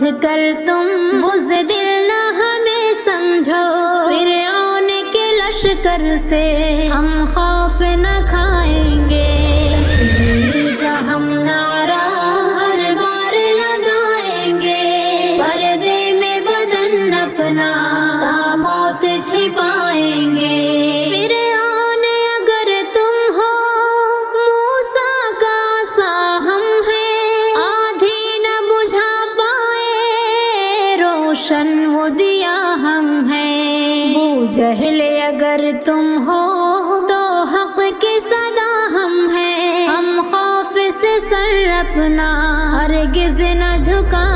कर तुम बुज़दिल न हमें समझो, फिरऔन के लश्कर से हम खौफ न खाएंगे। तकदीर का हम नारा हर बार लगाएंगे, पर्दे में बदन अपना ता मौत छिपाएंगे। फिरऔन अगर तुम हो, मूसा का आसा हम हैं, आधी न बुझा पाए रोशन वो दिया हम हैं। बू जहल अगर तुम हो तो हक की सदा हम हैं, हम खौफ से सर अपना हरगिज़ न झुका